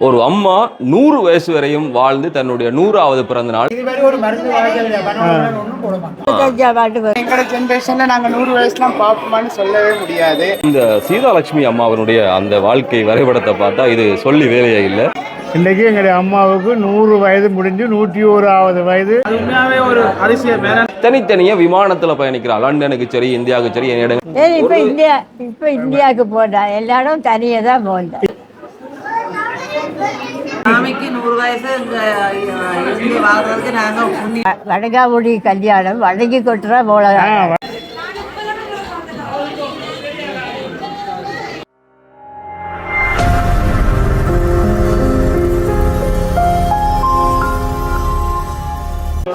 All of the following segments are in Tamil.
ஒரு அம்மா 100 வயசு வரையும் வாழ்ந்து தன்னுடைய 100வது பிறந்த நாள் நாங்க 100 வயசுலாம் பார்ப்போமான்னு சொல்லவே முடியாது. இந்த சீதாலட்சுமி அம்மாவனுடைய அந்த வாழ்க்கை வரைபடத்தை பார்த்தா இது சொல்லி வேலையே இல்லை. இன்றைக்கு எங்களுடைய அம்மாவுக்கு 100 வயது முடிஞ்சு 101வது வயது. உண்மையாவே ஒரு அதிசயம். தனித்தனியா விமானத்துல பயணிக்கிறார். லண்டனுக்கு சரி, இந்தியாவுக்கு சரி, இப்ப இந்தியாவுக்கு போட்டா எல்லா இடம் தனியா தான் போட்டா. சாமிக்கு 100 வயசு இருந்து வாழ்றதுக்கு நாங்க வடகாமுடி கல்யாணம் வடங்கி கொட்டுறா போல.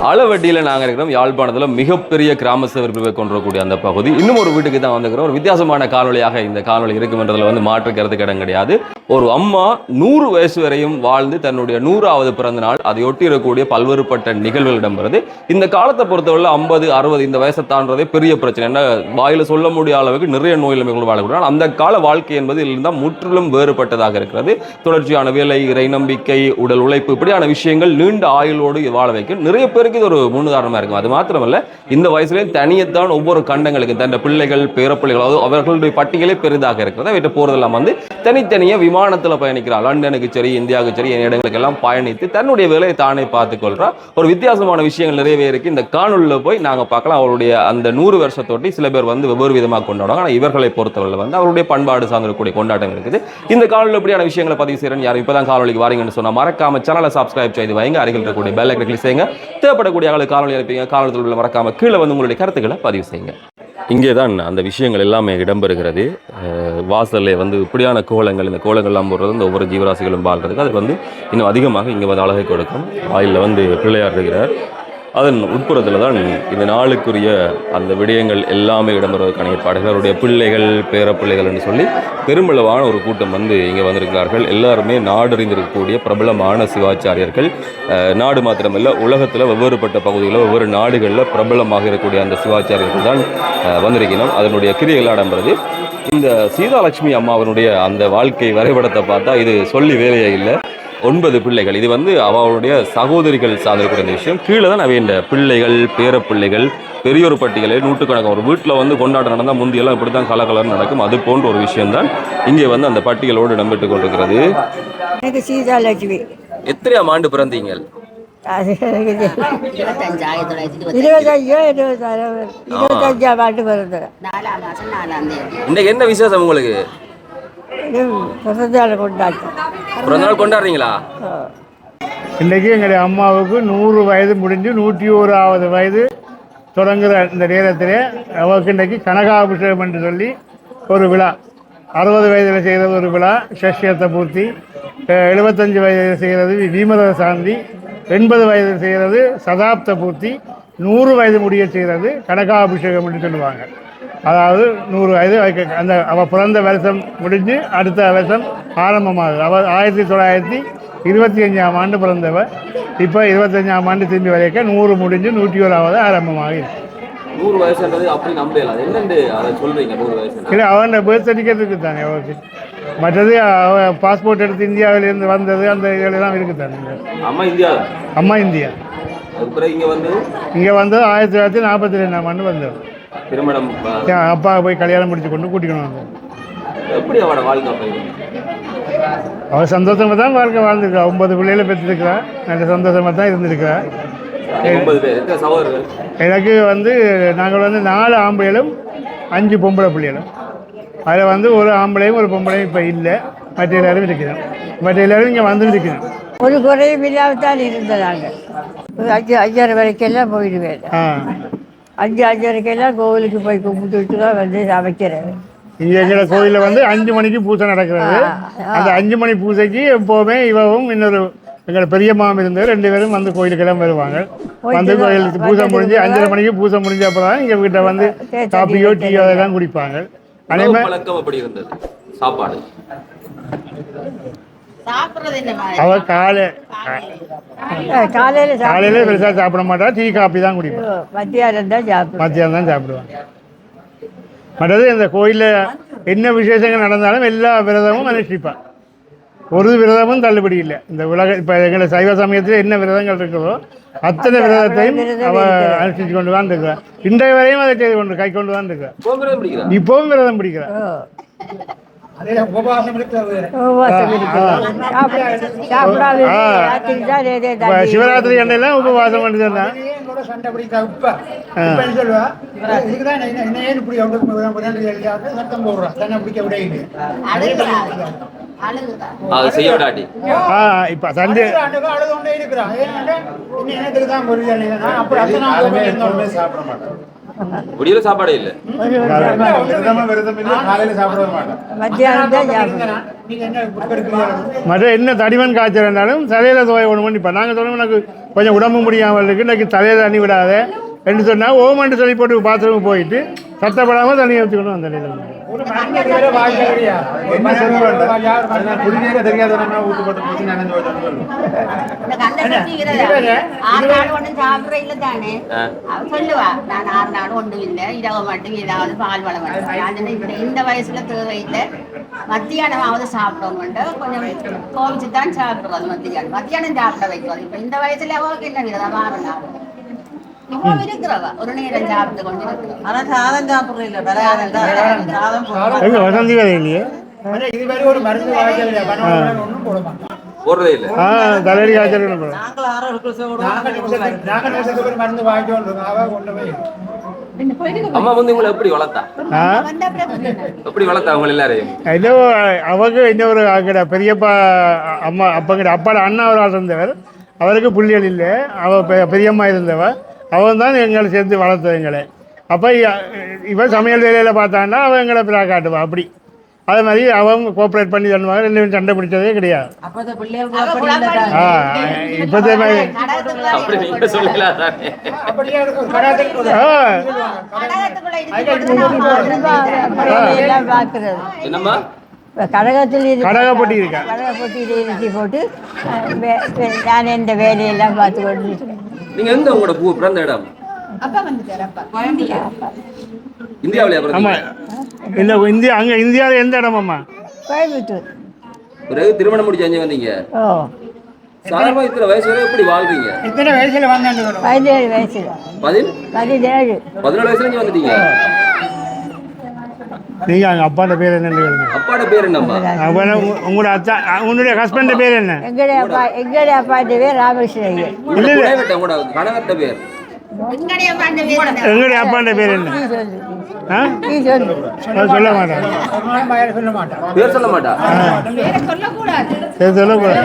அளவட்டியில் நாங்கள் இருக்கிறோம். யாழ்ப்பாணத்தில் மிகப்பெரிய கிராம சேவை கொண்டிருக்கக்கூடிய அந்த பகுதி. இன்னும் ஒரு வீட்டுக்கு தான் வந்துக்கிறோம். ஒரு வித்தியாசமான காணொலியாக இந்த காணொலி இருக்கும்ன்றதுல வந்து மாற்று கருத்து இடம் கிடையாது. ஒரு அம்மா 100 வயசு வரையும் வாழ்ந்து தன்னுடைய 100வது பிறந்த நாள் அதையொட்டி இருக்கக்கூடிய பல்வேறுபட்ட நிகழ்வுகள் இடம்பெறுது. இந்த காலத்தை பொறுத்தவரை 50, 60 இந்த வயசை தாண்டதே பெரிய பிரச்சனை. என்ன வாயில சொல்ல முடியாத அளவுக்கு நிறைய நோய் நிலைமைகள் வாழக்கூடாது. அந்த கால வாழ்க்கை என்பது இருந்தால் முற்றிலும் வேறுபட்டதாக இருக்கிறது. தொடர்ச்சியான வேலை, இறை நம்பிக்கை, உடல் உழைப்பு, இப்படியான விஷயங்கள் நீண்ட ஆயுளோடு வாழ வைக்கும். நிறைய பேருக்கு இது ஒரு முன்னுதாரணமா இருக்கும். அது மாத்திரமல்ல, இந்த வயசுலேயும் தனியத்தான் ஒவ்வொரு கண்டங்களுக்கு தன் பிள்ளைகள், பேரப்பிள்ளைகள், அவர்களுடைய பட்டியலே பெரிதாக இருக்கிறது. வீட்டு போறதெல்லாம் வந்து தனித்தனியா விமானத்தில் பயணிக்கிறார். லண்டனுக்கு சரி, இந்தியாவுக்கு சரி, இடங்களுக்கு எல்லாம் பயணித்து தன்னுடைய வேலையை தானே பார்த்துக் கொள்றா. ஒரு வித்தியாசமான விஷயங்கள் நிறையவே இருக்கு. இந்த காணொலியில் போய் நாங்கள் பார்க்கலாம். அவருடைய அந்த 100 வருஷத்தொட்டி சில பேர் வந்து வெவ்வேறு விதமாக கொண்டாடுவாங்க. ஆனால் இவர்களை பொறுத்தவரை வந்து அவருடைய பண்பாடு சார்ந்திருக்கக்கூடிய கொண்டாட்டம் இருக்குது. இந்த காணொலியில் எப்படியான விஷயங்களை பதிவு செய்யறேன். யாரும் இப்பதான் காணொலிக்கு வாரீங்கன்னு சொன்னா மறக்காம சேனலை சப்ஸ்கிரைப் செய்து வைங்க. அருகில் இருக்கக்கூடிய பெல் ஐக்கனை கிளிக் செய்யுங்க. தேவைப்படக்கூடிய ஆளுக்கு காணொலி அனுப்பிங்க. காணொலியில் மறக்காம கீழே வந்து உங்களுடைய கருத்துக்களை பதிவு செய்யுங்க. இங்கே தான் அந்த விஷயங்கள் எல்லாமே இடம்பெறுகிறது. வாசலில் வந்து இப்படியான கோலங்கள், இந்த கோலங்கள்லாம் போடுறது இந்த ஒவ்வொரு ஜீவராசிகளும் வாழ்றதுக்கு அது வந்து இன்னும் அதிகமாக இங்கே வந்து அழகை கொடுக்கும். வாயிலில் வந்து பிள்ளையார் இருக்கிறார். அதன் உட்புறத்தில் தான் இந்த நாளுக்குரிய அந்த விடயங்கள் எல்லாமே இடம்பெறுவதற்கான ஏற்பாடுகள். அவருடைய பிள்ளைகள், பேரப்பிள்ளைகள் என்று சொல்லி பெருமளவான ஒரு கூட்டம் வந்து இங்கே வந்திருக்கிறார்கள். எல்லாருமே நாடறிந்திருக்கக்கூடிய பிரபலமான சிவாச்சாரியர்கள். நாடு மாத்திரமல்ல, உலகத்தில் வெவ்வேறுபட்ட பகுதிகளில் ஒவ்வொரு நாடுகளில் பிரபலமாக இருக்கக்கூடிய அந்த சிவாச்சாரியர்கள் தான் வந்திருக்கணும். அதனுடைய கிரியைகள் இடம்பெறுது. இந்த சீதாலட்சுமி அம்மாவனுடைய அந்த வாழ்க்கை வரைபடத்தை பார்த்தா இது சொல்லி வேலையே இல்லை. 9 பிள்ளைகள். இது வந்து அவளுடைய சகோதரிகள் சார்ந்திருக்கிற விஷயம். கீழே தான் அவைய பிள்ளைகள், பேரப்பிள்ளைகள், பெரியோர் பட்டியலை நூற்றுக்கணக்கான ஒரு வீட்டில் வந்து கொண்டாட்டம் நடந்தால் முந்தியெல்லாம் இப்படி தான் கலகலன்னு நடக்கும். அது போன்ற ஒரு விஷயம்தான் இங்கே வந்து அந்த பட்டியலோடு இடம்பெற்றுக் கொண்டிருக்கிறது. எனக்கு சீதாலட்சுமி. எத்தனையாம் ஆண்டு பிறந்தீங்க? 25ஆம் ஆண்டு பிறந்தேன். இன்னைக்கு என்ன விசேஷம் உங்களுக்கு? பிறந்தநாள் கொண்டாடுறீங்களா? இன்றைக்கு எங்களுடைய அம்மாவுக்கு 100 வயது முடிஞ்சு 101வது வயது தொடங்குகிற இந்த நேரத்திலே அவருக்கு இன்றைக்கு கனகாபிஷேகம் என்று சொல்லி ஒரு விழா. 60 வயதில் செய்கிறது ஒரு விழா ஷஷ்யத்த பூர்த்தி, 75 வயதில் செய்கிறது வீமத சாந்தி, 80 வயதில் செய்கிறது சதாப்த பூர்த்தி, 100 வயது முடிய செய்கிறது கனகாபிஷேகம் என்று சொல்லுவாங்க. அதாவது 100 வயது அந்த அவள் பிறந்த வருஷம் முடிஞ்சு அடுத்த வருஷம் ஆரம்பமாகுது. அவள் 1925ஆம் ஆண்டு பிறந்தவள். இப்போ 25ஆம் ஆண்டு திரும்பி வரைக்கும் 100 முடிஞ்சு 101வது ஆரம்பமாகி. 100 வயசுன்றது அப்படி நம்பலாம். என்னென்று அதை சொல்றீங்க? 100 வயசு இல்லை, அவன் பர்த் சர்டிஃபிகேட் இருக்குதானே அவருக்கு. மற்றது அவள் பாஸ்போர்ட் எடுத்து இந்தியாவிலேருந்து வந்தது அந்த இதெல்லாம் இருக்குதானே. அம்மா இந்தியா. அம்மா இந்தியா. இங்கே வந்து 1942ஆம் ஆண்டு வந்தவர். திருமணம் அப்பா போய் கல்யாணம் முடிச்சு கொண்டு கூட்டிக்கணும். எப்படி அவட வாழ்க்கை? அவள் சந்தோஷமாக தான் வாழ்க்கை வாழ்ந்துருக்கா. 9 பிள்ளைகளை பெற்றிருக்கிறா. நல்ல சந்தோஷமாக தான் இருந்திருக்கிறா. எனக்கு வந்து நாங்கள் வந்து 4 ஆம்பளைகளும் 5 பொம்பளை பிள்ளைகளும். அதில் வந்து ஒரு ஆம்பளையும் ஒரு பொம்பளையும் இப்போ இல்லை. மற்ற எல்லாரும் இருக்கிறோம். மற்ற எல்லாரும் இங்கே வந்து இருக்கிறோம். ஒரு குறையும் இல்லாமத்தான் இருந்ததாங்க. 5:30 வரைக்கெல்லாம் போயிடுவேன். 5:30 கோவிலுக்கு போய் கும்பிட்டு தான் வந்து சமைக்கிறேன். இங்கே எங்களோட கோயிலில் வந்து 5 மணிக்கு பூஜை நடக்கிறது. அந்த 5 மணி பூஜைக்கு எப்போவுமே இவவும் இன்னொரு எங்களோட பெரியம்மாவும் இருந்தவர் 2 பேரும் வந்து கோயிலுக்கெல்லாம் வருவாங்க. வந்து கோயிலுக்கு பூஜை முடிஞ்சு 5:30 மணிக்கு பூஜை முடிஞ்ச அப்புறம் தான் இங்கே வீட்டை வந்து காப்பியோ டீயோ அதெல்லாம் குடிப்பாங்க. அதே மாதிரி சாப்பாடு அவள் காலையில் பெருசாக சாப்பிட மாட்டா. டீ காப்பி தான் குடிப்போம். மத்தியானம் தான் சாப்பிடுவாங்க. மற்றது இந்த கோயிலில் என்ன விசேஷங்கள் நடந்தாலும் எல்லா விரதமும் அனுஷ்டிப்பாள். ஒரு விரதமும் தள்ளுபடி இல்லை. இந்த உலக இப்போ எங்களை சைவ சமயத்தில் என்ன விரதங்கள் இருக்கிறதோ அத்தனை விரதத்தையும் அவ அனுஷ்டிச்சு கொண்டு தான் இருக்கிறார். இன்றைய வரையும் அதை செய்து கொண்டு கை கொண்டு தான் இருக்கிறார். இப்பவும் விரதம் பிடிக்கிறார். சிவராத்திரி அண்டையெல்லாம் உபவாசம் பண்ணி சொன்னா இப்ப சண்டே சாப்பாடு இல்ல மற்ற என்ன தடிமன் காய்ச்சல் இருந்தாலும் தலையில துவை ஒன்று பண்ணி இப்போ நாங்கள் சொன்னோம் எனக்கு கொஞ்சம் உடம்பு முடியாமல் இருக்கு, இன்னைக்கு தலையில தண்ணி விடாத என்று சொன்னால் ஓமண்டு சொல்லி போட்டு பாத்ரூம் போயிட்டு சத்தப்படாமல் தண்ணியை ஊற்றிக்கணும். அந்த நிலையில் இந்த வயசுல தேவையில்லை, மத்தியானமாவது சாப்பிடணும் கொஞ்சம் கோவிச்சுதான் சாப்பிடுறது. மத்தியானம் சாப்பிட வைக்கிறது. இப்ப இந்த வயசுல அவருக்கு என்ன விரதமா இருந்தாலும் இப்போ இருக்கிறவா ஒரு நேரம் சாப்பிட்டு கொண்டு இருக்கிறோம். ஆனா சாதம் சாப்பிடுறீங்க சாதம் வசந்தி வேலை இல்லையே போடுறதே இல்லை. தலைவலி காய்ச்சல் அம்மா வந்து உங்களை எப்படி வளர்த்தா அவங்க எல்லாரையும்? ஏதோ அவங்க இன்னொரு அங்கட பெரியப்பா அம்மா அப்பங்கிட்ட அப்பாட அண்ணா ஒரு ஆள் இருந்தவர், அவருக்கு புள்ளிகள் இல்லை, அவ பெரியம்மா இருந்தவர், அவன் தான் எங்களை சேர்த்து வளர்த்தது எங்களை. அப்போ இவன் சமையல் வேலையில் பார்த்தான்னா அவன் எங்களை பிறா காட்டுவான். அப்படி அதே மாதிரி அவங்க கோஆப்ரேட் பண்ணி தருவாங்க. ரெண்டு பேரும் சண்டை பிடிச்சதே கிடையாது. இப்போதே மாதிரி என்னம்மா கடகப்பட்டி இருக்கா, கடகப்பட்டியில் இறைச்சி போட்டு நான் இந்த வேலையெல்லாம் பார்த்து கொண்டு. நீங்க எங்க உங்களோட பூ பிறந்த இடம்? இந்தியாவிலே? ஆமா, இந்த இந்தியா அங்க இந்தியாவில் எந்த இடமாம்மா? கோயம்புத்தூர். பிறகு திருமணம் முடிச்சு அஞ்சு வந்தீங்க. சாதாரணமா இத்தனை வயசு வரை எப்படி வாழ்றீங்க? இத்தனை வயசுல வந்தாங்க 17 வயசுல 17 வயசுல இங்க வந்துட்டீங்க. நீங்க அங்க அப்பாட பேர் என்னன்னு? அப்பாட பேர் என்னம்மா? உங்களோட அத்தா உன்னுடைய ஹஸ்பண்ட் பேர் என்ன? எங்களுடைய அப்பாட்ட பேர் ராமகிருஷ்ணன் ஐயர். உங்களோட கணவர்கிட்ட பேர்? எங்களுடைய அப்பாண்ட பேர் என்ன? சொல்ல மாட்டேன். பேர் சொல்ல மாட்டா? சொல்லக்கூடாது.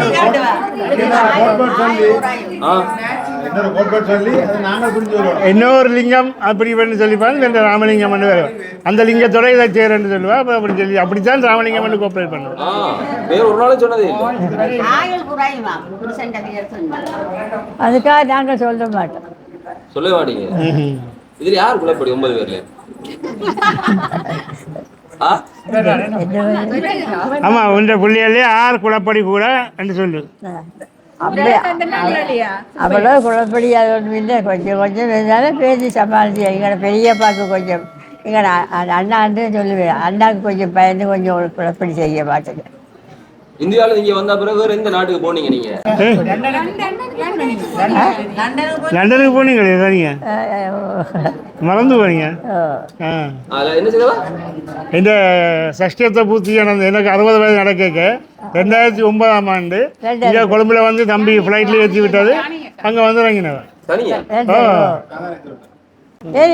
இன்னொரு லிங்கம் அப்படி பண்ணி சொல்லிப்பாங்க, ராமலிங்கம் பண்ணி வரும். அந்த லிங்கத்தோட இதை சேரன்னு சொல்லுவா. அப்படி சொல்லி அப்படித்தான் ராமலிங்கம் பண்ணி கோஆப்ரேட் பண்ணுவோம். பேர் ஒரு நாளும் சொன்னதே அதுக்காக நாங்கள் சொல்ல மாட்டோம். சொல்ல மாட்டீங்க. இதுல யார் குலப்படி 9 பேர்ல? ஆமா, உண்ட புள்ளியாலே 6 குலப்படி கூட என்று சொல்லு. அவ்வளோ குழப்படி அது ஒன்றும் இல்லை. கொஞ்சம் கொஞ்சம் இருந்தாலும் பேசி சமாளிச்சு. எங்களோட பெரியப்பாவுக்கு கொஞ்சம் எங்களோட அண்ணான்னு சொல்லுவேன். அண்ணாவுக்கு கொஞ்சம் பயந்து கொஞ்சம் குழப்படி செய்ய மாட்டேங்க. இந்தியாவில் நீங்க வந்த பிறகு வேற எந்த நாட்டுக்கு போனீங்க? நீங்க லண்டனுக்கு போனீங்களே, நீங்க மறந்து போனீங்க. என்ன செய்வா? இந்த சஷ்டத்தை பூர்த்தியானது எனக்கு 60 வயது நடக்க 2009ஆம் ஆண்டு இங்கே கொழும்புல வந்து தம்பி ஃப்ளைட்ல ஏற்றி விட்டது. அங்கே வந்து இறங்கினவன் தனியா.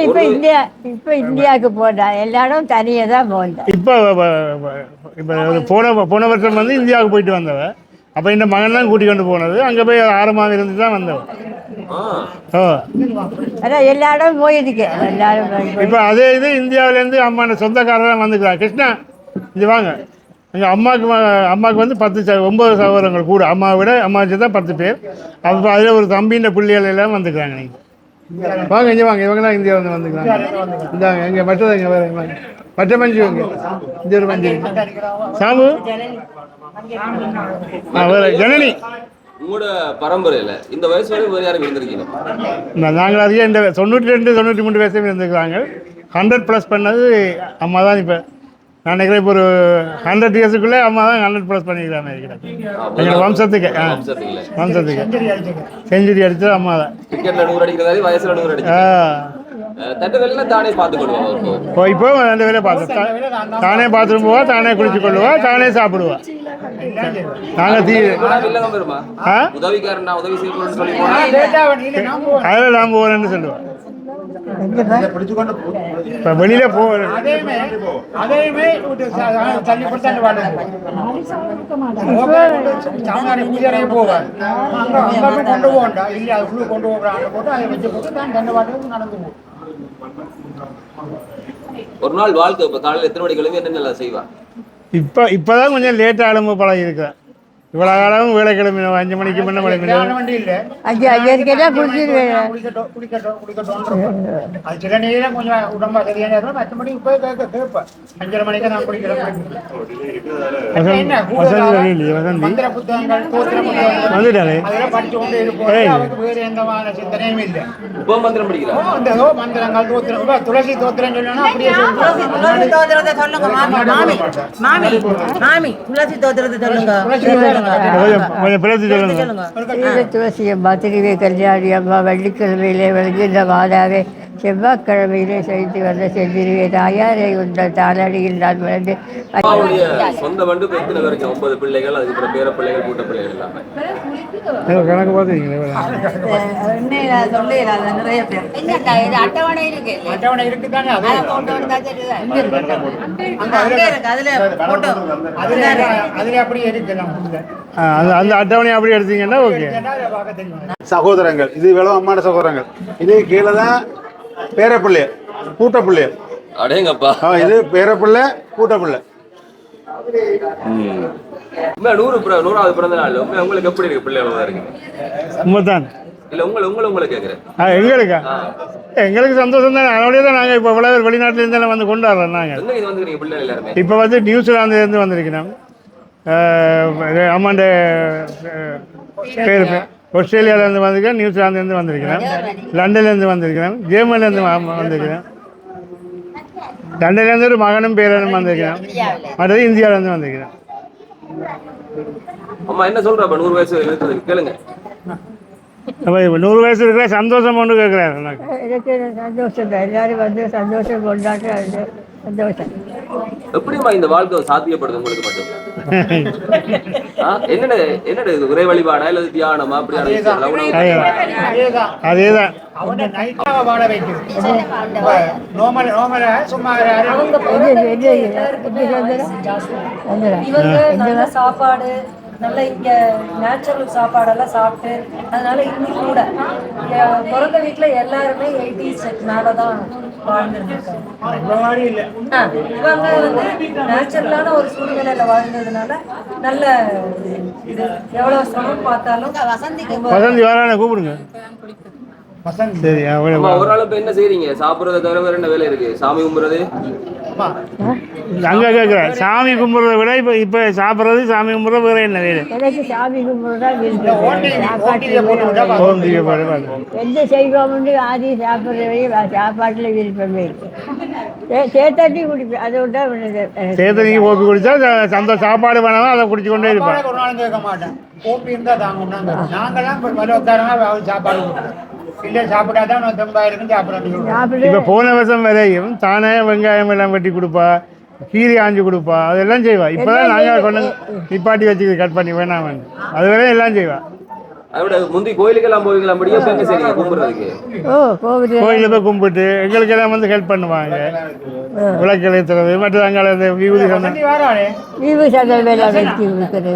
இப்போ இந்தியாவுக்கு போட்டா எல்லாரும் தனியாக தான் போனேன். இப்போ போன வருஷம் வந்து இந்தியாவுக்கு போயிட்டு வந்தவ. அப்போ இந்த மகன் தான் கூட்டி கொண்டு போனது. அங்கே போய் 6 மாதம் இருந்து தான் வந்தவன். அதான் எல்லா இடம் போயிருக்கேன். எல்லாரும் இப்போ அதே இது இந்தியாவிலேருந்து அம்மா சொந்தக்காரர் வந்துக்கிறார். கிருஷ்ணா இங்கே வாங்க. எங்கள் அம்மாவுக்கு வந்து 9 சகோதரங்கள் கூட. அம்மாவை விட அம்மா தான் 10 பேர். அப்போ அதில் ஒரு தம்பின்ற பிள்ளைகள் எல்லாம் வந்துக்கிறாங்க. நீங்கள் வாங்க, இங்கே வாங்க. இவங்க தான் இந்தியா வந்து வந்துக்கிறாங்க. இந்தாங்க எங்கள் மற்றது எங்கே வேறு மற்ற மஞ்சு இங்கே ஒரு மஞ்சு சாமு வேறு ஜனனி. உங்களோட பரம்பரையில் இந்த வயசு வரை வேறு யாரும் இருந்திருக்கீங்க? நாங்கள் அதிகம் இந்த 92 93 வயசுல இருந்துக்கிறாங்க. 100+ பண்ணது அம்மா தான். இப்போ நான் நினைக்கிறேன் இப்போ ஒரு 100 இயர்ஸுக்குள்ளே அம்மா தான் 100+ பண்ணிக்கிறாங்க நினைக்கிறேன் எங்களோட வம்சத்துக்கு வம்சத்துக்கு செஞ்சுரி அடித்தது அம்மா தான். கிரிக்கெட்ல 100 அடிக்கிறதாரி வயசுல 100 அடிச்சு தட்டு வேலை தானே பார்த்துக்கொள்வோம். இப்போ 2 வேலை பார்த்து தானே பாத்ரூம் போவா, தானே குளிச்சு கொள்ளுவா, தானே சாப்பிடுவா. நாங்கள் வருமா உதவிக்காரன் உதவி செய்யணும்னு சொல்லி அதில் நான் போகிறேன்னு சொல்லுவேன். இப்போ வெளியில ஒரு நாள் வாழ்க்கை இப்போ காலையில் எத்தனை மணி கிளம்பி என்னென்ன செய்வா? இப்போதான் கொஞ்சம் லேட்டாக ஆளும்பு பழகி இருக்கிறேன். இவ்வளோ காலம் வேலை கிளம்பி 5 மணிக்கு முன்ன வண்டி இல்லை. அஞ்சு கேட்டால் குளிச்சிருவேன். அது சில நேரம் கொஞ்சம் உடம்பா சரியான 10 மணிக்கு போய் கேட்பேன். 5:30 மணிக்கு நான் குளிக்கிறேன். மந்திர புத்தகங்கள் வந்துட்டாலே அதெல்லாம் படிச்சு கொண்டே இருப்போம். வேறு எந்த சிந்தனையும் இல்லை. இப்போ மந்திரம் படிக்கிறோம். மந்திரங்கள் தோத்திரம், துளசி தோத்திரம் சொல்லணும். அப்படியே துளசி தோத்திரத்தை சொல்லுங்க மாமி துளசி தோத்திரத்தை சொல்லுங்க. துளசியம்மா, திருவே கல்யாணி அம்மா, வெள்ளிக்கிழமையிலே வருகின்ற மாதாவே, செவ்வாய்க்கிழமையிலே செலுத்தி வந்த செஞ்சிருவே தாயாரை உண்ட தானடியில் நான் வளர்ந்து. சொந்த வந்து எத்தனை பேருக்கு? 9 பிள்ளைகள், அதுக்கப்புறம் பேர பிள்ளைகள், கூட்ட பிள்ளைகள் எல்லாமே கணக்கு பார்த்துருக்கீங்களா? நிறைய பேர் அட்டவணை இருக்கு. அட்டவணை இருக்குதானே? அதுல போட்டோ அதுல அப்படியே இருக்கு. அந்த அட்டவணை அப்படி எடுத்தீங்கன்னா ஓகே. சகோதரங்கள் இது இவ்வளவு அம்மாட சகோதரங்கள். இது கீழே தான் பேரப்பிள்ளை கூட்டப்பிள்ளை. அடேங்கப்பா, இது பேரப்பிள்ளை கூட்டப்பிள்ளை. 100வது பிறந்த நாள் உங்களுக்கு எப்படி இருக்கு? பிள்ளைகளோட இருக்கு உண்மைதான். இல்ல உங்களை கேட்குறேன். எங்களுக்கு சந்தோஷம் தான். அதனாலே தான் நாங்கள் இப்போ இவ்வளோ வெளிநாட்டில இருந்தாலும் வந்து கொண்டாடுறோம். நாங்கள் இப்போ வந்து நியூசிலாந்துலேருந்து வந்திருக்கிறோம். அம்மாண்ட பேர் ஆஸ்திரேலியாவிலேருந்து வந்திருக்கிறேன், நியூசிலாந்துலேருந்து வந்திருக்கிறேன், லண்டன்லேருந்து வந்திருக்கிறேன், ஜெர்மனிலேருந்து வந்திருக்கிறேன். லண்டன்லேருந்து ஒரு மகனும் பேரனும் வந்திருக்கிறேன். மற்றது இந்தியாவிலேருந்து வந்திருக்கிறேன். அம்மா என்ன சொல்கிறப்ப 100 வயசு இருக்கிறது கேளுங்க. 100 வயசு இருக்கிற சந்தோஷம் ஒன்று கேட்குறாரு. எனக்கு சந்தோஷம் தான். எல்லாரும் வந்து சந்தோஷம் கொண்டாடுற சந்தோஷம். எப்படிமா இந்த வாழ்க்கை சாத்தியப்படுது உங்களுக்கு மட்டும்? என்னது இறை வழிபாடா இல்ல தியானமா? அதேதான். சாப்பாடு நல்ல இங்கே நேச்சுரல் சாப்பாடெல்லாம் சாப்பிட்டு அதனால இன்னும் கூட பிறந்த வீட்டில் எல்லாருமே 80s மேலே தான் வாழ்ந்துருக்காங்க. இவங்க வந்து நேச்சுரலான ஒரு சூழ்நிலையில் வாழ்ந்ததுனால நல்ல இது எவ்வளோ சிரமம் பார்த்தாலும் வசந்தி வரான கூப்பிடுங்க. சரி, ஒரு ஆள் இப்ப என்ன செய்றீங்க? சாப்பிடுறத தவிர வேற என்ன வேலை இருக்கு? சாமி கும்பிடுறது அங்க கேட்குறேன். சாமி கும்பிட்றத விட இப்போ சாப்பிட்றது சாமி கும்பிட்றது வேற என்ன வேலை? எனக்கு சாமி கும்பிட்றதா எந்த செய்வோம்னு ஆதி சாப்பிட்ற சாப்பாட்டில் விருப்பமே இருக்கு. சேத்தட்டி குடிப்பேன். அதை விட்டா சேத்தனிக்கு கோப்பி குடிச்சா சந்தோஷம். சாப்பாடு வேணாலும் அதை குடிச்சு கொண்டே இருப்பேன். ஒரு நாளும் கேட்க மாட்டேன். கோப்பி இருந்தால் தாங்க. நாங்களாம் சாப்பாடு இல்லை சாப்பிட்டாதான் சாப்பிட. இப்போ போன வருஷம் வரையும் தானே வெங்காயம் எல்லாம் வெட்டி கொடுப்பா, கீரை ஆஞ்சு கொடுப்பா, அதெல்லாம் செய்வா. இப்போதான் நாங்கள் கொண்டு நிப்பாட்டி வச்சுக்கிது கட் பண்ணி வேணாம் வேணும். அது வரையும் எல்லாம் செய்வா. அதோட முந்தி கோயிலுக்கெல்லாம் போவீங்களா? கோயிலில் போய் கும்பிட்டு எங்களுக்கு எல்லாம் வந்து ஹெல்ப் பண்ணுவாங்க. விளக்கு ஏற்றுறது, மற்ற அங்கே விபூதி சந்தல் வேலை வச்சு கொடுக்குறது,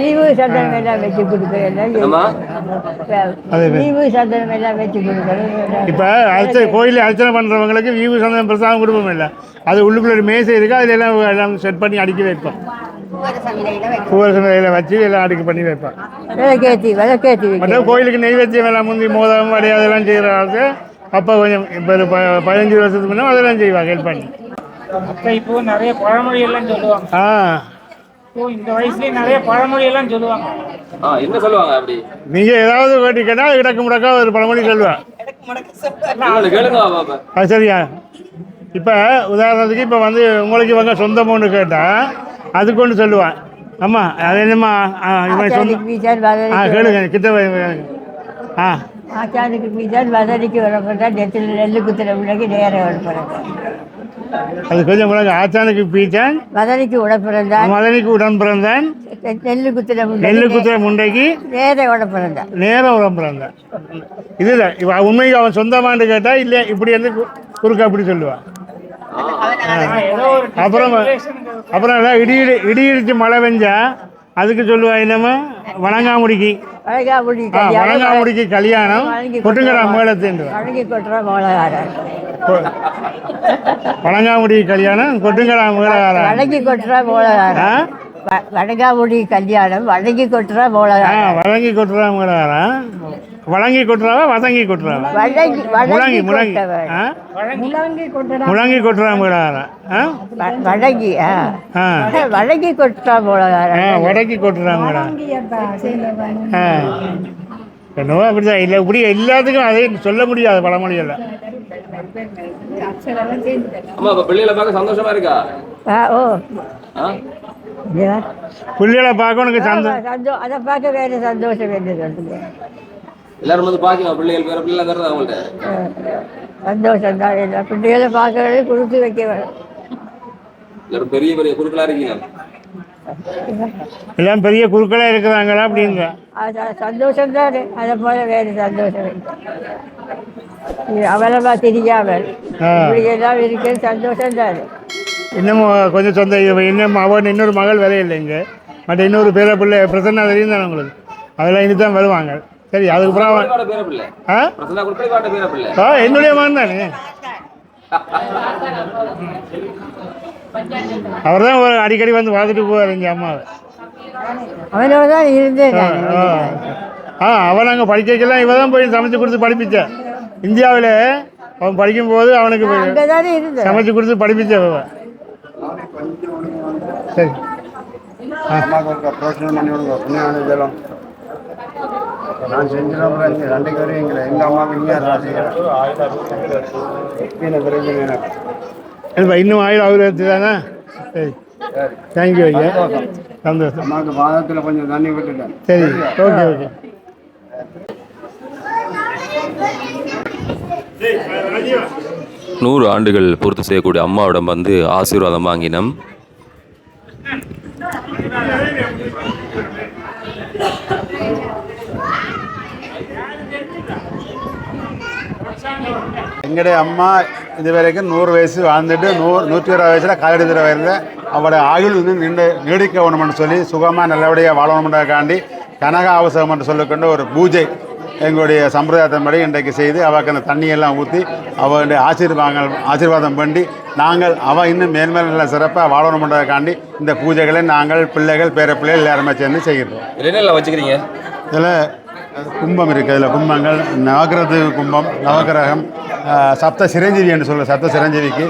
நீவு சந்தனம் எல்லாம் வச்சு கொடுக்குறேன். நீவு சந்தனம் எல்லாம் வச்சு கொடுக்குறேன். இப்போ கோயிலில் அர்ச்சனை பண்ணுறவங்களுக்கு வீவு சந்தனம் பிரசாதம் கொடுப்போம் இல்லை. அது உள்ளுக்குள்ள ஒரு மேசை இருக்குது. அதில் எல்லாம் செட் பண்ணி அடுக்கி வைப்போம். பூவரச நிலையில் வச்சு எல்லாம் அடுக்கி பண்ணி வைப்போம். விளக்கேற்றி மற்ற கோயிலுக்கு நெய்வேத்தியம் எல்லாம் முந்தி மோதம் வடை அதெல்லாம் செய்கிறாங்க. அப்போ கொஞ்சம் இப்போ 15 வருஷத்துக்கு முன்னே அதெல்லாம் செய்வாங்க ஹெல்ப் பண்ணி. அப்போ இப்போ நிறைய பழமொழி எல்லாம் சொல்லுவாங்க. இந்த வயசுலயே நிறைய பழமொழி எல்லாம் சொல்லுவாங்க. என்ன சொல்லுவாங்க? அப்படி நீங்க ஏதாவது வேண்டி கேட்டா இடக்கு முடக்கா ஒரு பழமொழி சொல்லுவேன். கேளுங்க. சரியா? இப்போ உதாரணத்துக்கு இப்போ வந்து உங்களுக்கு இவங்க சொந்தம்னு கேட்டால் அதுக்கு ஒன்று சொல்லுவான். அம்மா அது என்னம்மா இவன் சொந்தம் கேளுங்க கிட்ட ஆச்சானுக்கு பீச்சான் வதனிக்கு வரப்பட்டா நெல்லு குத்துற பிள்ளைக்கு நேரம் வரப்படுறது. அது கொஞ்சம் முன்னாடி ஆச்சானுக்கு பீச்சான் வதனிக்கு உடப்பிறந்தான் மதனிக்கு உடன் பிறந்தான் நெல்லு குத்துற முண்டைக்கு நேரம் உடப்பிறந்தான் நேரம் உடன் பிறந்தான். இதுல இவன் உண்மைக்கு அவன் சொந்தமானு கேட்டா இல்லை இப்படி வந்து குறுக்க அப்படி சொல்லுவான். அப்புறம் இடி இடிச்சு மழை பெஞ்சா அதுக்கு சொல்லுவா என்னமா வணங்காமுடிக்கு கல்யாணம் கொட்டுங்கடா மேளத்து வணங்காமுடி கல்யாணம் கொட்டுங்கடா மேளகாரன் வணங்கி கொட்டுறா மேளகாரன் வணங்காமுடி கல்யாணம் வணங்கி கொட்டுறா மேளகாரன் வழங்கி கொட்டுறா மேளகாரன் வழங்கி கொட்டுறாவா வதங்கி கொட்டுறாவா முழங்கி கொட்டுறா மேளகாரன் வழங்கி கொட்டுறா மேளகாரன் வடக்கி கொட்டுறா மேளம் என்னவோ அப்படிதான் இல்லை இப்படி எல்லாத்துக்கும் அதை சொல்ல முடியாது பழமொழியில். பிள்ளைகளை பார்க்க சந்தோஷமா இருக்கா? பிள்ளைகளை பார்க்க உனக்கு சந்தோஷம். அதை பார்க்க வேறு சந்தோஷம் வேண்டியது. எல்லாரும் வந்து பாக்கலாம் பிள்ளைகள் வேற பிள்ளை தருது அவங்கள்ட்ட சந்தோஷம் தான். எல்லா பிள்ளைகளை பார்க்க கொடுத்து வைக்க வேணும். எல்லாரும் பெரிய பெரிய குருக்களா இருக்கீங்க. எல்லாம் பெரிய குருக்களா இருக்கிறாங்களா அப்படிங்க சந்தோஷம் தான். அதை போல வேறு சந்தோஷம் அவலமா தெரியாமல் இப்படி எல்லாம் இருக்கிற சந்தோஷம் தான். இன்னமும் கொஞ்சம் சொந்த இன்னும் அவன் இன்னொரு மகள் வேலை இல்லைங்க. மற்ற இன்னொரு பேர பிள்ளை பிரசன்னா தெரியும் தானே உங்களுக்கு. அதெல்லாம் இனிதான் வருவாங்க. சரி அதுக்கப்புறம் என்னுடைய மகன் தானே. அவர் தான் அடிக்கடி வந்து பார்த்துட்டு போவார் எங்கள் அம்மாவை. அவனோட தான் இருந்தேன். அவன் அங்கே படிக்கலாம் இவ தான் போய் சமைச்சு கொடுத்து படிப்பிச்சேன். இந்தியாவில் அவன் படிக்கும்போது அவனுக்கு சமைச்சு கொடுத்து படிப்பிச்சேன். சரி நான் செஞ்சிடும் 2 பேரும் எங்கள் அம்மாவுக்கு இன்னும் ஆயில் அவர் எடுத்துதானே. சரி தேங்க்யூ ஐயா சந்தோஷம். அம்மாவுக்கு பாதத்தில் கொஞ்சம் தண்ணி விட்டுட்டேன். சரி ஓகே ஓகே. 100 ஆண்டுகள் பூர்த்தி செய்யக்கூடிய அம்மாவிடம் வந்து ஆசீர்வாதம் வாங்கினோம். எங்களுடைய அம்மா இது வரைக்கும் 100 வயசு வாழ்ந்துட்டு 120 வயசில் காலெடுக்கிற வயதில் அவளோட ஆயுள் வந்து நீடிக்க வேணும்னு சொல்லி சுகமாக நல்லபடியாக வாழணும்ன்றக்காண்டி கனக அவசரம் என்று சொல்லிக்கொண்டு ஒரு பூஜை எங்களுடைய சம்பிரதாயத்தின்படி இன்றைக்கு செய்து அவளுக்கு அந்த தண்ணியெல்லாம் ஊற்றி அவளுடைய ஆசீர்வாதம் பண்ணி நாங்கள் அவள் இன்னும் மேன்மேல் நல்ல சிறப்பாக வாழணும்ன்றதுக்காண்டி இந்த பூஜைகளை நாங்கள் பிள்ளைகள் பேர பிள்ளைகள் எல்லாருமே சேர்ந்து செய்கிறோம். என்னெல்லாம் வச்சுக்கிறீங்க? இதில் கும்பம் இருக்குது. இதில் கும்பங்கள் நவகிரக கும்பம், நவகிரகம், சப்த சிரஞ்சீவி என்று சொல்ல சப்த சிரஞ்சீவிக்கு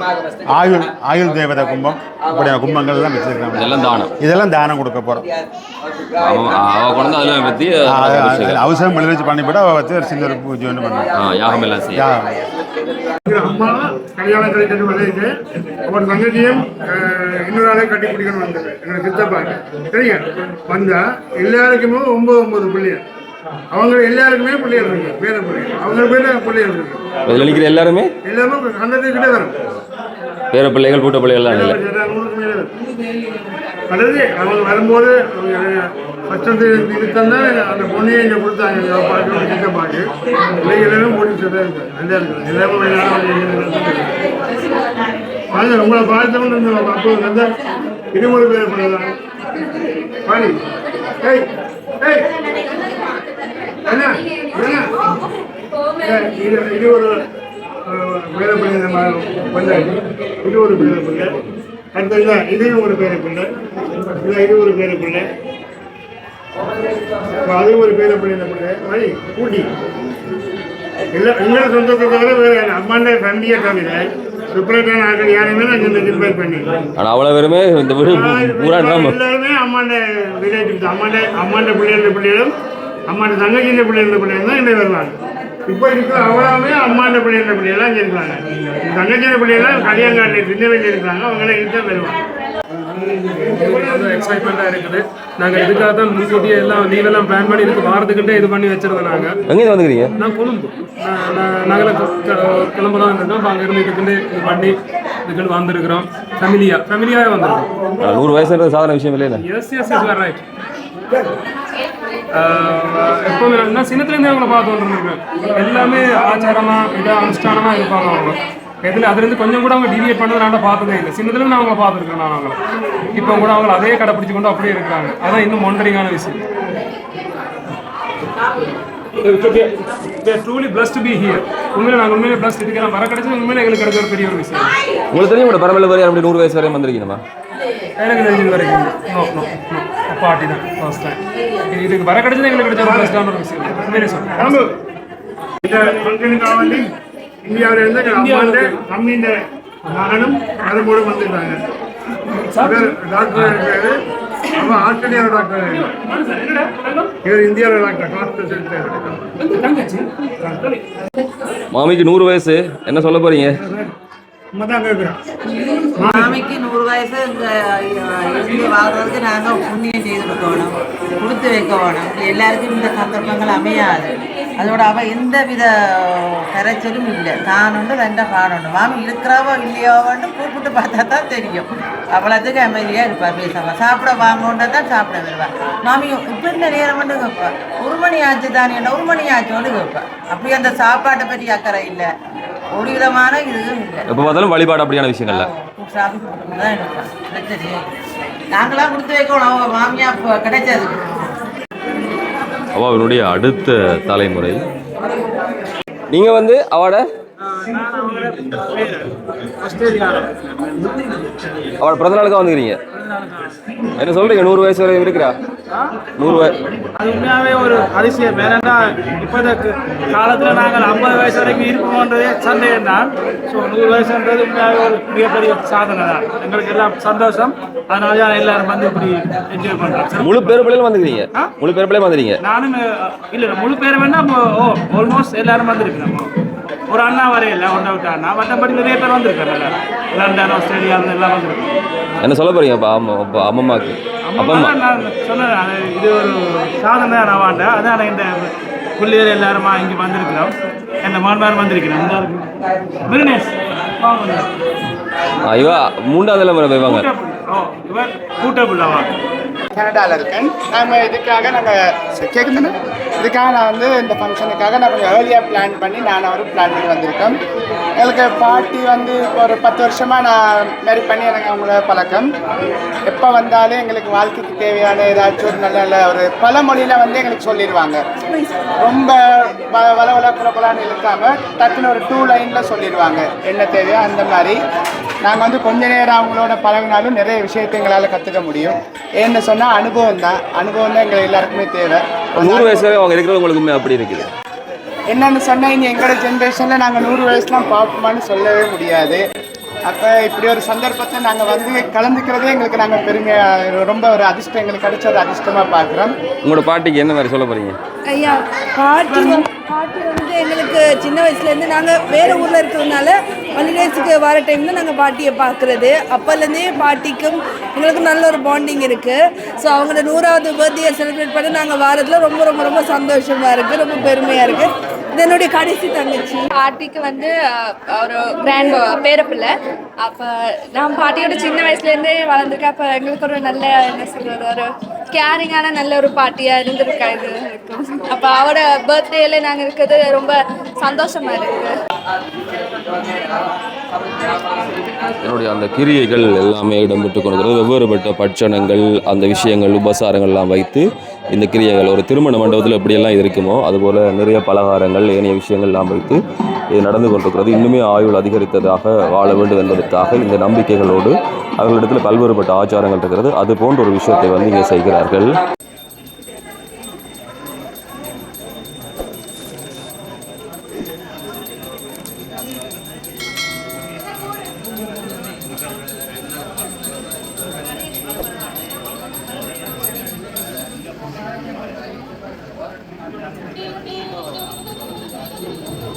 ஆயுள் தேவதை கும்பம், அப்படியான கும்பங்கள்லாம் வச்சுருக்காங்க. இதெல்லாம் தானம் கொடுக்க போகிறோம். அவசரம் எழுதி பண்ணிவிட்டு அவள் வச்சு ஒரு சின்ன ஒரு பூஜை ஒன்று பண்ணுறோம். அம்மா கல்யாணம் கழிக்கிறது வரைக்கு அவர் தங்கச்சியும் இன்னொரு ஆளே கட்டி பிடிக்கணும் வந்தது எங்களை சித்தப்பாங்க. சரிங்க வந்தா எல்லாருக்குமே 9 பிள்ளைகள். அவங்க எல்லாருக்குமே பிள்ளைகள் இருக்கு, பேர பிள்ளைகள். அவங்க பேர பிள்ளைகள் இருக்கு. எல்லாருமே 100 கிட்ட வரும் பேர பிள்ளைகள் கூட்ட பிள்ளைகள் அதாவது அவங்க வரும்போது ஃபஸ்ட்டு இதுக்கன்னா அந்த பொண்ணையை இங்கே கொடுத்தாங்க பாட்டு சித்தப்பாக்கு. பிள்ளைகளும் போட்டு நல்லா இருக்குது. எல்லாமே வாங்க உங்களை பார்த்தவங்க அப்போ வந்து 20 பேர் பிள்ளைதான் பாடி. ஏய் ஏய் என்ன இது ஒரு பேர பிள்ளை பிள்ளை, இது ஒரு பேர பிள்ளை. அடுத்தது இதையும் ஒரு பேர பிள்ளை, இது ஒரு பேர பிள்ளை, அது ஒரு பேர பிள்ளை பிள்ளை மாதிரி கூட்டி எல்லாம் எங்களை சொந்தத்தை தவிர வேறு அம்மாண்ட ஃபேமிலியை தவிர சுப்ரேட்டான ஆட்கள் யாரையுமே நான் இந்த இன்வைட் பண்ணி அவ்வளோ பேருமே இந்த எல்லாருமே அம்மாண்ட ரிலேட்டிவ்ஸ், அம்மாண்ட பிள்ளைகள பிள்ளைகளும் அம்மாண்ட தங்கச்சியின் பிள்ளைகள பிள்ளைகளும் தான் என்ன வருவாங்க. இப்போ இருக்கிற அவ்வளவுமே அம்மாண்ட பிள்ளைன்ற பிள்ளையெல்லாம் இங்கே இருக்கிறாங்க. தங்கச்சின பிள்ளையெல்லாம் கல்யாங்காட்டில் சின்னவெளியில் இருக்கிறாங்க. அவங்களாம் இருக்க வருவாங்க. எக்ஸைட்மெண்ட்டாக இருக்குது. நாங்கள் இதுக்காக தான் முன்கூட்டியே எல்லாம் லீவெல்லாம் பிளான் பண்ணி இதுக்கு வாரத்துக்கிட்டே இது பண்ணி வச்சிருந்தோம். நாங்கள் எங்கே வந்துக்கிறீங்க? நான் கொழும்பு நாங்கள் கிளம்பலாம் இருக்கோம். இப்போ அங்கேருந்து இதுக்குண்டு இது பண்ணி இதுக்குண்டு வந்திருக்கிறோம். ஃபேமிலியாக வந்திருக்கோம். 100 வயசுன்றது சாதாரண விஷயம் இல்லையா? எஸ் வேர் ரைட். எப்போவுமே நான் சின்னத்துலேருந்து அவங்கள பார்த்து வந்துருக்கேன். எல்லாமே ஆச்சாரமாக இதாக அனுஷ்டானமாக இருப்பாங்க அவங்க. இதில் அதுலேருந்து கொஞ்சம் கூட அவங்க டிவியேட் பண்ணது நான் பார்த்ததே இல்லை. சின்னதுலேருந்து நான் அவங்கள பார்த்துருக்கேன். நான் அவங்கள இப்போ கூட அவங்கள அதே கடைப்பிடிச்சு கொண்டு அப்படியே இருக்கிறாங்க. அதான் இன்னும் மொண்டரிங்கான விஷயம். Truly blessed to be here. உண்மையிலே நாங்கள் உண்மையிலே பிளஸ்ட் இதுக்கெல்லாம் வர கிடைச்சது உண்மையிலே எங்களுக்கு கிடைச்ச ஒரு பெரிய ஒரு விஷயம். உங்களுக்கு தெரியும் கூட பரவாயில்ல வரையும் அப்படி 100 வயசு வரையும் வந்திருக்கீங்கம்மா? எனக்கு தெரிஞ்சது வரைக்கும் நோ பாட்டி தான் ஃபர்ஸ்ட் டைம். இதுக்கு வர கிடைச்சது எங்களுக்கு கிடைச்ச ஒரு பிளஸ்டான ஒரு விஷயம். உண்மையிலே சொல்லுங்கள். இந்த ஃபங்க்ஷனுக்காக வேண்டி இந்தியாவில் இருந்து தம்பியின் மகனும் மருமகளும் வந்திருக்காங்க. டாக்டர் இருக்காரு. அவன் ஆஸ்திரேலியாவில் டாக்டர். இவர் இந்தியாவில் டாக்டர். மாமிக்கு 100 வயசு, என்ன சொல்ல போறீங்க? மாமிக்கு 100 வயசு இங்கே வாழ்றதுக்கு நாங்கள் புண்ணியம் செய்து கொடுக்கணும், கொடுத்து வைக்க வேணும். எல்லாருக்கும் இந்த சந்தர்ப்பங்கள் அமையாது. அதோட அவள் எந்த வித கரைச்சலும் இல்லை. தான் உண்டு ரெண்டா பாடணும். மாமி இருக்கிறாவோ இல்லையோன்னு கூப்பிட்டு பார்த்தா தான் தெரியும். அவ்வளோத்துக்கு அமைதியாக இருப்பாள், பேசாமல். சாப்பிட வாங்கோண்டா தான் சாப்பிட வருவாள். மாமி இப்போ இந்த நேரம் வந்து கேட்பாள். 1 மணி ஆச்சு தானே, 1 மணி ஆச்சோன்னு கேட்பாள். அப்படி அந்த சாப்பாட்டை பற்றி அக்கறை இல்லை, ஒரு விதமான இதுவும் இல்லை. எப்போ பார்த்தாலும் வழிபாடு அப்படியான விஷயங்கள்ல சாப்பிட்டு கொடுக்கணும் தான் இருப்பாள். நாங்களாம் கொடுத்து வைக்கணும். அவங்க மாமியா கிடைச்சது. அவனுடைய அடுத்த தலைமுறை. நீங்க வந்து அவட அவட பிறந்த நாளுக்காக வந்துக்கிறீங்க. என்ன சொல்றீங்க? 100 வயசு வரை இருக்கிறா? 100 வயசு அது உண்மையாகவே ஒரு அதிசயம். ஏன்னா இப்போதைக்கு காலத்தில் நாங்கள் 50 வயசு வரைக்கும் இருப்போம்ன்றதே சந்தேகம் தான். ஸோ 100 வயசுன்றது உண்மையாகவே ஒரு மிகப்பெரிய சாதனை தான். எங்களுக்கு எல்லாம் சந்தோஷம். அதனால தான் எல்லாரும் வந்து இப்படி என்ஜாய் பண்ணுறோம். முழு பேர் பிள்ளைகளும் வந்துக்கிறீங்க? முழு பேர் பிள்ளையும் வந்துறீங்க? நானும் இல்லை, முழு பேர் வேணா ஆல்மோஸ்ட் எல்லாரும் வந்திருக்கிறோம். ஒரு அண்ணா வரையில ஒன்றை விட்டு அண்ணா, மற்றபடி நிறைய பேர் வந்திருக்காங்க. லண்டன், ஆஸ்திரேலியா எல்லாம் வந்திருக்கோம். என்ன சொல்ல போறீங்க அம்மாக்கு? அப்பா நான் சொன்னேன், இது ஒரு சாதனை தான் அவாண்ட. அதான் இந்த பிள்ளைகள் எல்லாருமா இங்கே வந்திருக்கிறோம். இந்த மாண்பார் வந்திருக்கிறோம். இவா 3வது தலைமுறை போய்வாங்க. இவர் கூட்டபிள் அவார்டு. கனடாவில் இருக்கேன். இதுக்காக நான் வந்து இந்த ஃபங்க்ஷனுக்காக நான் கொஞ்சம் ஏர்லியாக பிளான் பண்ணி அவரும் பிளான் பண்ணி வந்திருக்கோம். எங்களுக்கு பாட்டி வந்து இப்போ ஒரு 10 வருஷமாக நான் மேரி பண்ணி எனக்கு அவங்கள பழக்கம். எப்போ வந்தாலும் எங்களுக்கு வாழ்க்கைக்கு தேவையான ஏதாச்சும் ஒரு நல்ல ஒரு பழமொழியில் வந்து எங்களுக்கு சொல்லிடுவாங்க. ரொம்ப வளவள குலப்பலான்னு இருக்காமல் டக்குன்னு ஒரு 2 லைனில் சொல்லிடுவாங்க என்ன தேவையோ. அந்த மாதிரி நாங்கள் வந்து கொஞ்ச நேரம் அவங்களோட பழகினாலும் நிறைய விஷயத்தை எங்களால் கற்றுக்க முடியும். ஏன்னு சொன்னால் அனுபவம் தான் எங்களுக்கு எல்லாருக்குமே தேவை. 100 வயசு வரை அவங்க இருக்கிறவங்களுக்குமே அப்படி இருக்குது. என்னென்னு சொன்னால் இனி எங்களோட ஜென்ரேஷனில் நாங்கள் 100 வயசுலாம் பார்ப்போமான்னு சொல்லவே முடியாது. அப்போ இப்படி ஒரு சந்தர்ப்பத்தை நாங்கள் வந்து கலந்துக்கிறதே எங்களுக்கு நாங்கள் பெருமையாக ரொம்ப ஒரு அதிர்ஷ்டம், எங்களுக்கு கிடைச்ச ஒரு அதிர்ஷ்டமாக பார்க்குறோம். உங்களோட பாட்டிக்கு என்ன மாதிரி சொல்ல போகிறீங்க? ஐயா, பாட்டி வந்து எங்களுக்கு சின்ன வயசுலேருந்து நாங்கள் வேறு ஊரில் இருக்கிறதுனால ஹாலிடேஸுக்கு வர டைமில் நாங்கள் பாட்டியை பார்க்குறது. அப்போலேருந்தே பாட்டிக்கும் எங்களுக்கும் நல்ல ஒரு பாண்டிங் இருக்குது. ஸோ அவங்களோட 100வது பர்த்டே செலிப்ரேட் பண்ணி நாங்கள் வரதுல ரொம்ப ரொம்ப ரொம்ப சந்தோஷமாக இருக்குது, ரொம்ப பெருமையாக இருக்குது. இது என்னுடைய கடைசி தங்கச்சி. பாட்டிக்கு வந்து ஒரு கிராண்ட் பேரப்பிள்ளை. அப்போ நான் பாட்டியோட சின்ன வயசுலேருந்தே வளர்ந்துருக்கேன். அப்போ எங்களுக்கு ஒரு நல்ல என்ன சொல்கிறது, ஒரு கேரிங்கான நல்ல ஒரு பாட்டியாக இருந்திருக்கா இது இருக்கும். அப்போ அவரோட பர்த்டேல நாங்கள் இருக்கிறது ரொம்ப சந்தோஷமாக இருக்குது. என்னுடைய அந்த கிரியைகள் எல்லாமே இடம்பெற்று கொண்டிருக்கிறது. வெவ்வேறுபட்ட பட்சணங்கள், அந்த விஷயங்கள், உபசாரங்கள்லாம் வைத்து இந்த கிரியைகள் ஒரு திருமண மண்டபத்தில் எப்படியெல்லாம் இருக்குமோ அதுபோல் நிறைய பலகாரங்கள், ஏனைய விஷயங்கள்லாம் வைத்து இது நடந்து கொண்டிருக்கிறது. இன்னுமே ஆயுள் அதிகரித்ததாக வாழ வேண்டும் என்பதற்காக இந்த நம்பிக்கைகளோடு அவர்களிடத்தில் பல்வேறுபட்ட ஆச்சாரங்கள் இருக்கிறது. அது போன்ற ஒரு விஷயத்தை வந்து இங்கே செய்கிறார்கள். Yeah.